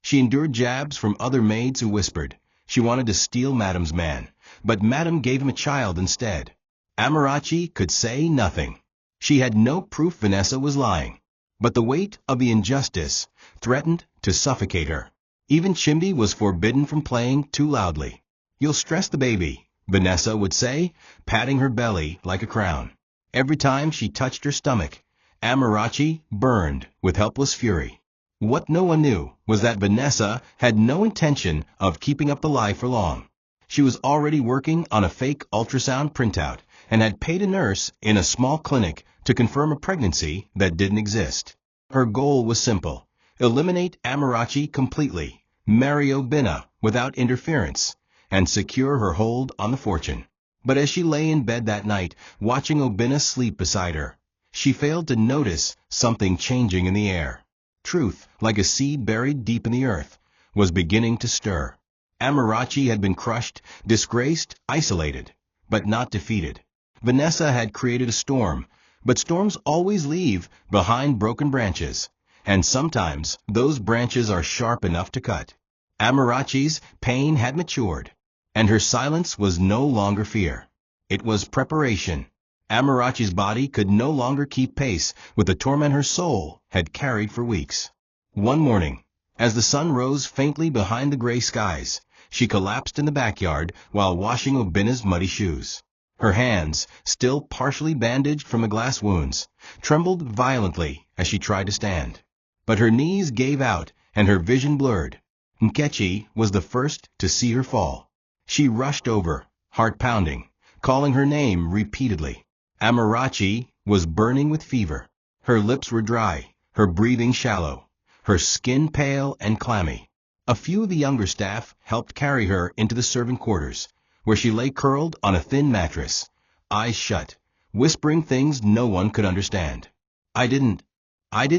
She endured jabs from other maids who whispered she wanted to steal Madam's man, but Madam gave him a child instead. Amarachi could say nothing. She had no proof Vanessa was lying. But the weight of the injustice threatened to suffocate her. Even Chimi was forbidden from playing too loudly. You'll stress the baby, Vanessa would say, patting her belly like a crown. Every time she touched her stomach, Amarachi burned with helpless fury. What no one knew was that Vanessa had no intention of keeping up the lie for long. She was already working on a fake ultrasound printout and had paid a nurse in a small clinic to confirm a pregnancy that didn't exist. Her goal was simple: eliminate Amarachi completely, marry Obina without interference, and secure her hold on the fortune. But as she lay in bed that night, watching Obina sleep beside her, she failed to notice something changing in the air. Truth, like a seed buried deep in the earth, was beginning to stir. Amarachi had been crushed, disgraced, isolated, but not defeated. Vanessa had created a storm, but storms always leave behind broken branches, and sometimes those branches are sharp enough to cut. Amarachi's pain had matured, and her silence was no longer fear. It was preparation. Amarachi's body could no longer keep pace with the torment her soul had carried for weeks. One morning, as the sun rose faintly behind the gray skies, she collapsed in the backyard while washing Obina's muddy shoes. Her hands, still partially bandaged from the glass wounds, trembled violently as she tried to stand. But her knees gave out and her vision blurred. Nkechi was the first to see her fall. She rushed over, heart pounding, calling her name repeatedly. Amarachi was burning with fever. Her lips were dry, her breathing shallow, her skin pale and clammy. A few of the younger staff helped carry her into the servant quarters, where she lay curled on a thin mattress, eyes shut, whispering things no one could understand. I didn't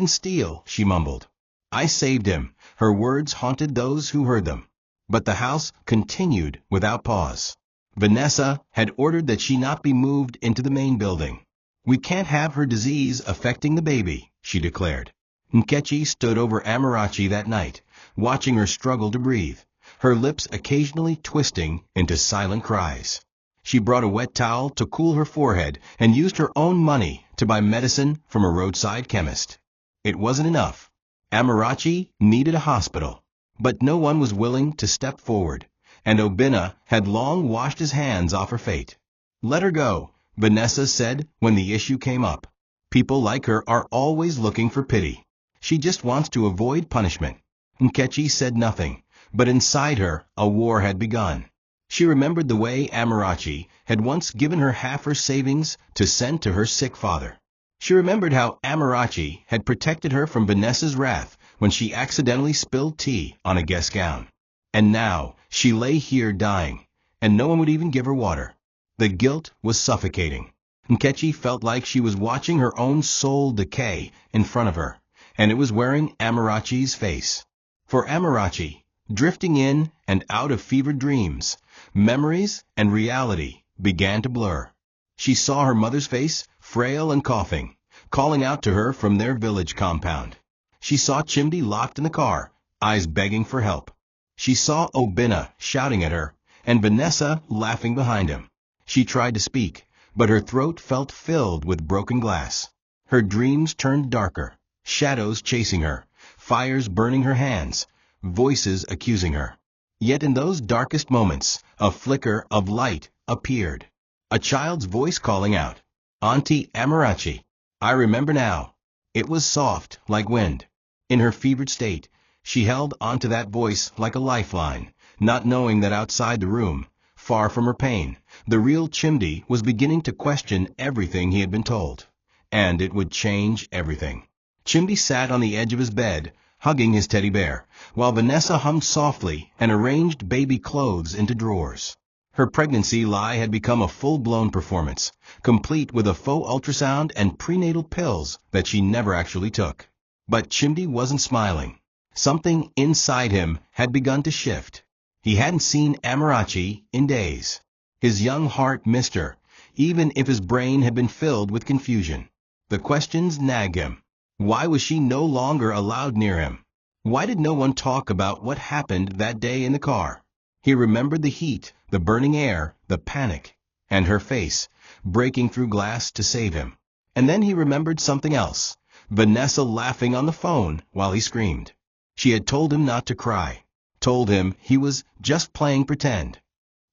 steal, she mumbled. I saved him. Her words haunted those who heard them. But the house continued without pause. Vanessa had ordered that she not be moved into the main building. We can't have her disease affecting the baby, she declared. Nkechi stood over Amarachi that night, watching her struggle to breathe, her lips occasionally twisting into silent cries. She brought a wet towel to cool her forehead and used her own money to buy medicine from a roadside chemist. It wasn't enough. Amarachi needed a hospital, but no one was willing to step forward, and Obina had long washed his hands off her fate. Let her go, Vanessa said when the issue came up. People like her are always looking for pity. She just wants to avoid punishment. Nkechi said nothing, but inside her, a war had begun. She remembered the way Amarachi had once given her half her savings to send to her sick father. She remembered how Amarachi had protected her from Vanessa's wrath when she accidentally spilled tea on a guest gown. And now, she lay here dying, and no one would even give her water. The guilt was suffocating. Nkechi felt like she was watching her own soul decay in front of her, and it was wearing Amarachi's face. For Amarachi, drifting in and out of fevered dreams, memories and reality began to blur. She saw her mother's face, frail and coughing, calling out to her from their village compound. She saw Chimdi locked in the car, eyes begging for help. She saw Obinna shouting at her, and Vanessa laughing behind him. She tried to speak, but her throat felt filled with broken glass. Her dreams turned darker, shadows chasing her, fires burning her hands, voices accusing her. Yet in those darkest moments, a flicker of light appeared. A child's voice calling out, "Auntie Amarachi." I remember now. It was soft, like wind. In her fevered state, she held onto that voice like a lifeline, not knowing that outside the room, far from her pain, the real Chimdi was beginning to question everything he had been told. And it would change everything. Chimdi sat on the edge of his bed, hugging his teddy bear, while Vanessa hummed softly and arranged baby clothes into drawers. Her pregnancy lie had become a full-blown performance, complete with a faux ultrasound and prenatal pills that she never actually took. But Chimdi wasn't smiling. Something inside him had begun to shift. He hadn't seen Amarachi in days. His young heart missed her, even if his brain had been filled with confusion. The questions nagged him. Why was she no longer allowed near him? Why did no one talk about what happened that day in the car? He remembered the heat, the burning air, the panic, and her face, breaking through glass to save him. And then he remembered something else, Vanessa laughing on the phone while he screamed. She had told him not to cry, told him he was just playing pretend.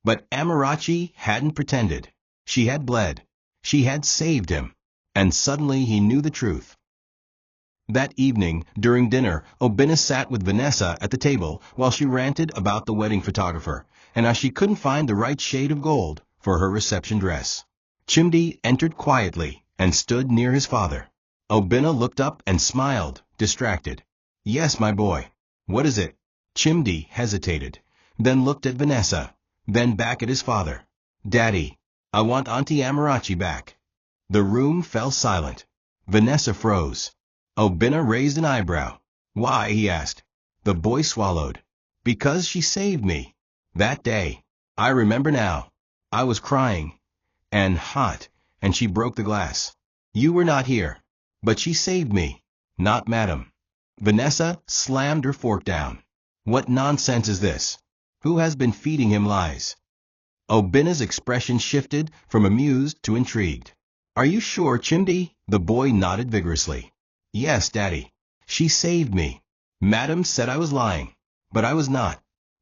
But Amarachi hadn't pretended. She had bled. She had saved him. And suddenly he knew the truth. That evening, during dinner, Obinna sat with Vanessa at the table while she ranted about the wedding photographer and how she couldn't find the right shade of gold for her reception dress. Chimdi entered quietly and stood near his father. Obinna looked up and smiled, distracted. "Yes, my boy." "What is it?" Chimdi hesitated, then looked at Vanessa, then back at his father. "Daddy, I want Auntie Amarachi back." The room fell silent. Vanessa froze. Obinna raised an eyebrow. "Why?" he asked. The boy swallowed. "Because she saved me. That day. I remember now. I was crying. And hot. And she broke the glass. You were not here. But she saved me. Not Madam." Vanessa slammed her fork down. "What nonsense is this? Who has been feeding him lies?" Obinna's expression shifted from amused to intrigued. "Are you sure, Chimdi?" The boy nodded vigorously. "Yes, Daddy. She saved me. Madam said I was lying, but I was not."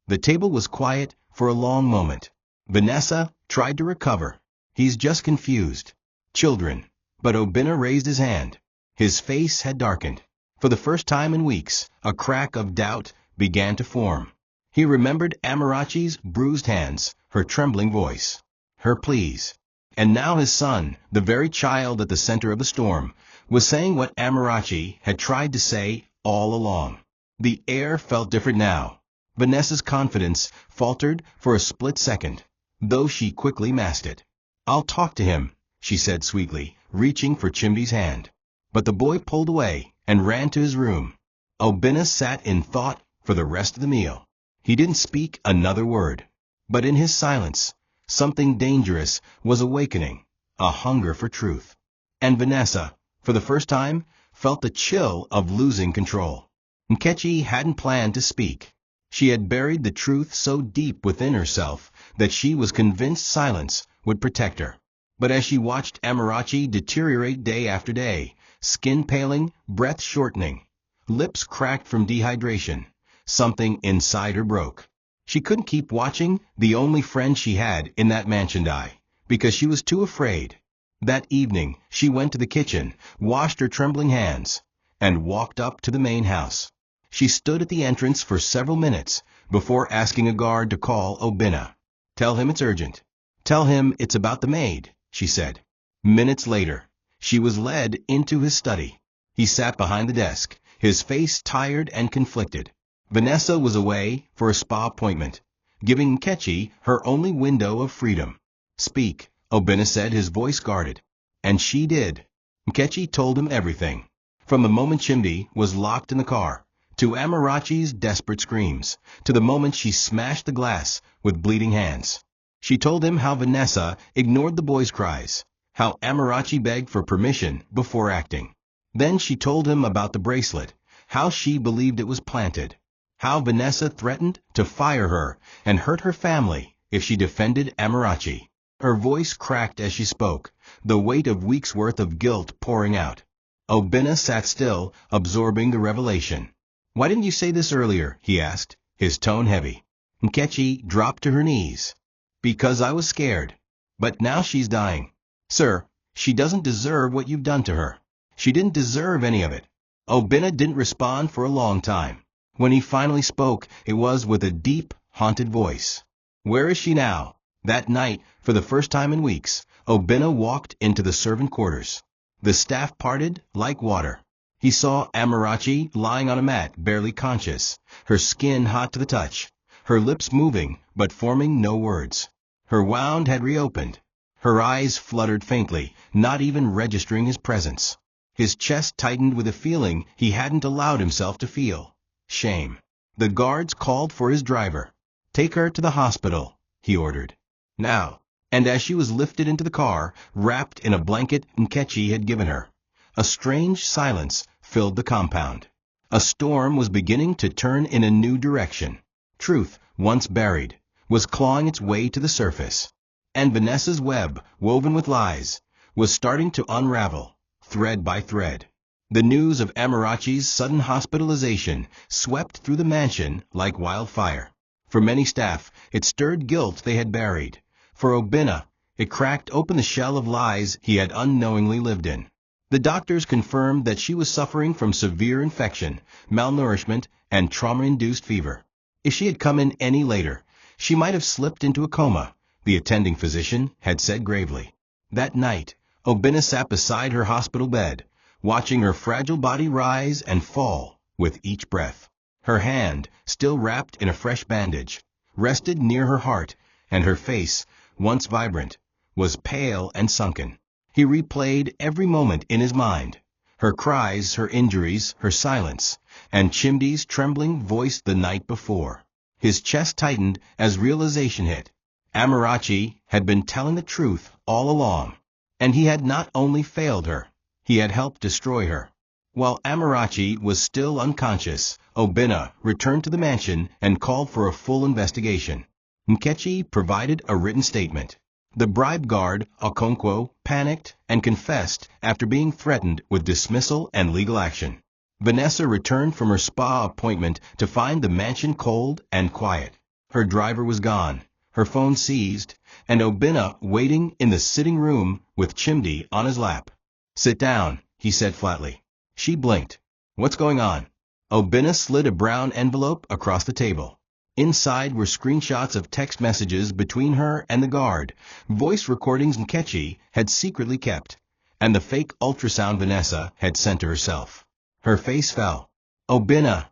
The table was quiet for a long moment. Vanessa tried to recover. "He's just confused. Children." But Obinna raised his hand. His face had darkened. For the first time in weeks, a crack of doubt began to form. He remembered Amarachi's bruised hands, her trembling voice, her pleas. And now his son, the very child at the center of the storm, was saying what Amarachi had tried to say all along. The air felt different now. Vanessa's confidence faltered for a split second, though she quickly masked it. "I'll talk to him," she said sweetly, reaching for Chimdi's hand. But the boy pulled away and ran to his room. Obinna sat in thought for the rest of the meal. He didn't speak another word. But in his silence, something dangerous was awakening, a hunger for truth. And Vanessa, for the first time, felt the chill of losing control. Nkechi hadn't planned to speak. She had buried the truth so deep within herself that she was convinced silence would protect her. But as she watched Amarachi deteriorate day after day, skin paling, breath shortening, lips cracked from dehydration, something inside her broke. She couldn't keep watching the only friend she had in that mansion die, because she was too afraid. That evening, she went to the kitchen, washed her trembling hands, and walked up to the main house. She stood at the entrance for several minutes before asking a guard to call Obinna. "Tell him it's urgent. Tell him it's about the maid," she said. Minutes later, she was led into his study. He sat behind the desk, his face tired and conflicted. Vanessa was away for a spa appointment, giving Nkechi her only window of freedom. "Speak," Obinna said, his voice guarded. And she did. Nkechi told him everything. From the moment Chimi was locked in the car, to Amarachi's desperate screams, to the moment she smashed the glass with bleeding hands. She told him how Vanessa ignored the boy's cries, how Amarachi begged for permission before acting. Then she told him about the bracelet, how she believed it was planted, how Vanessa threatened to fire her and hurt her family if she defended Amarachi. Her voice cracked as she spoke, the weight of weeks' worth of guilt pouring out. Obinna sat still, absorbing the revelation. "Why didn't you say this earlier?" he asked, his tone heavy. Nkechi dropped to her knees. "Because I was scared. But now she's dying. Sir, she doesn't deserve what you've done to her. She didn't deserve any of it." Obinna didn't respond for a long time. When he finally spoke, it was with a deep, haunted voice. "Where is she now?" That night, for the first time in weeks, Obinna walked into the servant quarters. The staff parted like water. He saw Amarachi lying on a mat, barely conscious, her skin hot to the touch, her lips moving but forming no words. Her wound had reopened. Her eyes fluttered faintly, not even registering his presence. His chest tightened with a feeling he hadn't allowed himself to feel. Shame. The guards called for his driver. "Take her to the hospital," he ordered. "Now." And as she was lifted into the car, wrapped in a blanket Nkechi had given her, a strange silence filled the compound. A storm was beginning to turn in a new direction. Truth, once buried, was clawing its way to the surface. And Vanessa's web, woven with lies, was starting to unravel, thread by thread. The news of Amarachi's sudden hospitalization swept through the mansion like wildfire. For many staff, it stirred guilt they had buried. For Obinna, it cracked open the shell of lies he had unknowingly lived in. The doctors confirmed that she was suffering from severe infection, malnourishment, and trauma-induced fever. If she had come in any later, she might have slipped into a coma, the attending physician had said gravely. That night, Obinna sat beside her hospital bed, watching her fragile body rise and fall with each breath. Her hand, still wrapped in a fresh bandage, rested near her heart, and her face, once vibrant, was pale and sunken. He replayed every moment in his mind, her cries, her injuries, her silence, and Chimi's trembling voice the night before. His chest tightened as realization hit. Amarachi had been telling the truth all along, and he had not only failed her, he had helped destroy her. While Amarachi was still unconscious, Obinna returned to the mansion and called for a full investigation. Nkechi provided a written statement. The bribe guard, Okonkwo, panicked and confessed after being threatened with dismissal and legal action. Vanessa returned from her spa appointment to find the mansion cold and quiet. Her driver was gone, her phone seized, and Obinna waiting in the sitting room with Chimi on his lap. "Sit down," he said flatly. She blinked. "What's going on?" Obinna slid a brown envelope across the table. Inside were screenshots of text messages between her and the guard, voice recordings Nkechi had secretly kept, and the fake ultrasound Vanessa had sent to herself. Her face fell. "Obinna,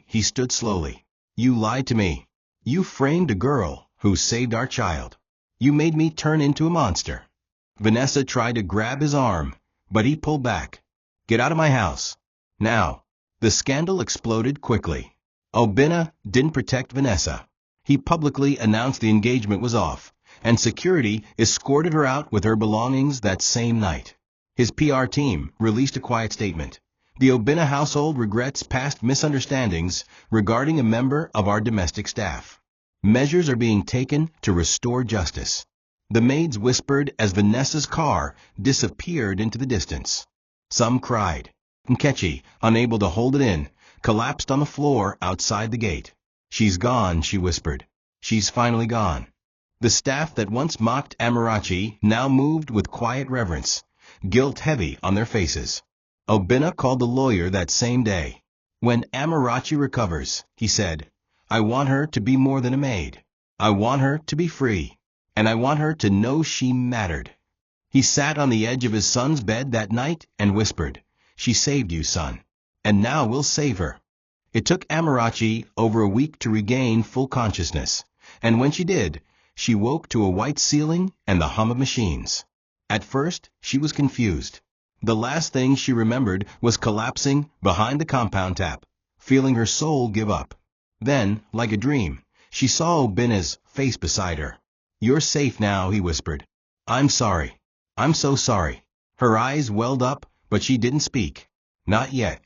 he stood slowly. "You lied to me. You framed a girl who saved our child. You made me turn into a monster." Vanessa tried to grab his arm, but he pulled back. "Get out of my house. Now." The scandal exploded quickly. Obinna didn't protect Vanessa. He publicly announced the engagement was off, and security escorted her out with her belongings that same night. His PR team released a quiet statement. "The Obinna household regrets past misunderstandings regarding a member of our domestic staff. Measures are being taken to restore justice." The maids whispered as Vanessa's car disappeared into the distance. Some cried. Nkechi, unable to hold it in, collapsed on the floor outside the gate. "She's gone," she whispered. "She's finally gone." The staff that once mocked Amarachi now moved with quiet reverence, guilt heavy on their faces. Obinna called the lawyer that same day. When Amarachi recovers, he said, I want her to be more than a maid. I want her to be free. And I want her to know she mattered. He sat on the edge of his son's bed that night and whispered, She saved you, son. And now we'll save her. It took Amarachi over a week to regain full consciousness, and when she did, she woke to a white ceiling and the hum of machines. At first, she was confused. The last thing she remembered was collapsing behind the compound tap, feeling her soul give up. Then, like a dream, she saw Obinna's face beside her. You're safe now, he whispered. I'm sorry. I'm so sorry. Her eyes welled up, but she didn't speak. Not yet.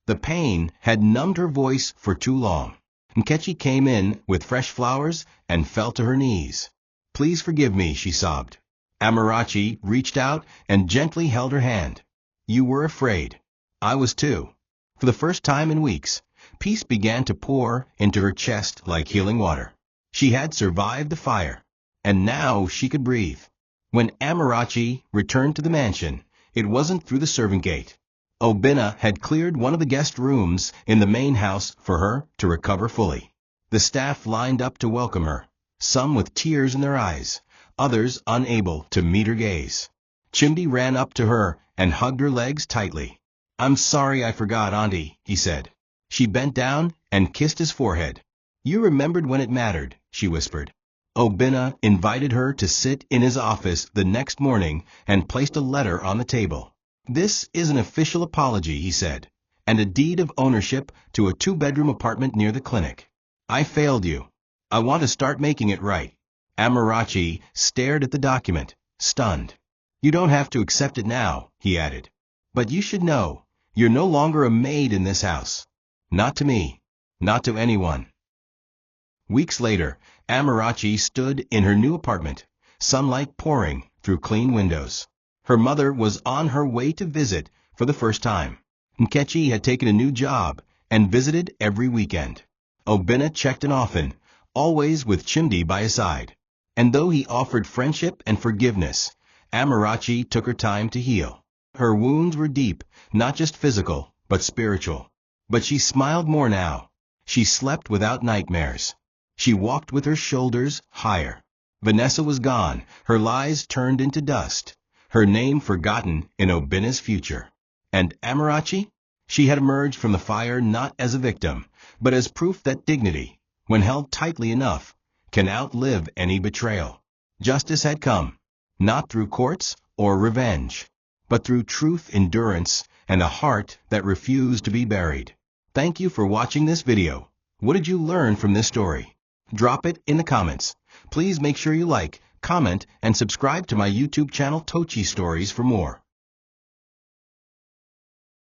The pain had numbed her voice for too long. Nkechi came in with fresh flowers and fell to her knees. Please forgive me, she sobbed. Amarachi reached out and gently held her hand. You were afraid. I was too. For the first time in weeks, peace began to pour into her chest like healing water. She had survived the fire, and now she could breathe. When Amarachi returned to the mansion, it wasn't through the servant gate. Obinna had cleared one of the guest rooms in the main house for her to recover fully. The staff lined up to welcome her, some with tears in their eyes, others unable to meet her gaze. Chimi ran up to her and hugged her legs tightly. I'm sorry I forgot, Auntie, he said. She bent down and kissed his forehead. You remembered when it mattered, she whispered. Obinna invited her to sit in his office the next morning and placed a letter on the table. This is an official apology, he said, and a deed of ownership to a 2-bedroom apartment near the clinic. I failed you. I want to start making it right. Amarachi stared at the document, stunned. You don't have to accept it now, he added. But you should know, you're no longer a maid in this house. Not to me. Not to anyone. Weeks later, Amarachi stood in her new apartment, sunlight pouring through clean windows. Her mother was on her way to visit for the first time. Nkechi had taken a new job and visited every weekend. Obinna checked in often, always with Chimi by his side. And though he offered friendship and forgiveness, Amarachi took her time to heal. Her wounds were deep, not just physical, but spiritual. But she smiled more now. She slept without nightmares. She walked with her shoulders higher. Vanessa was gone, her lies turned into dust, her name forgotten in Obinna's future. And Amarachi? She had emerged from the fire not as a victim, but as proof that dignity, when held tightly enough, can outlive any betrayal. Justice had come, not through courts or revenge, but through truth, endurance, and a heart that refused to be buried. Thank you for watching this video. What did you learn from this story? Drop it in the comments. Please make sure you like, comment, and subscribe to my YouTube channel TOCHI Stories for more.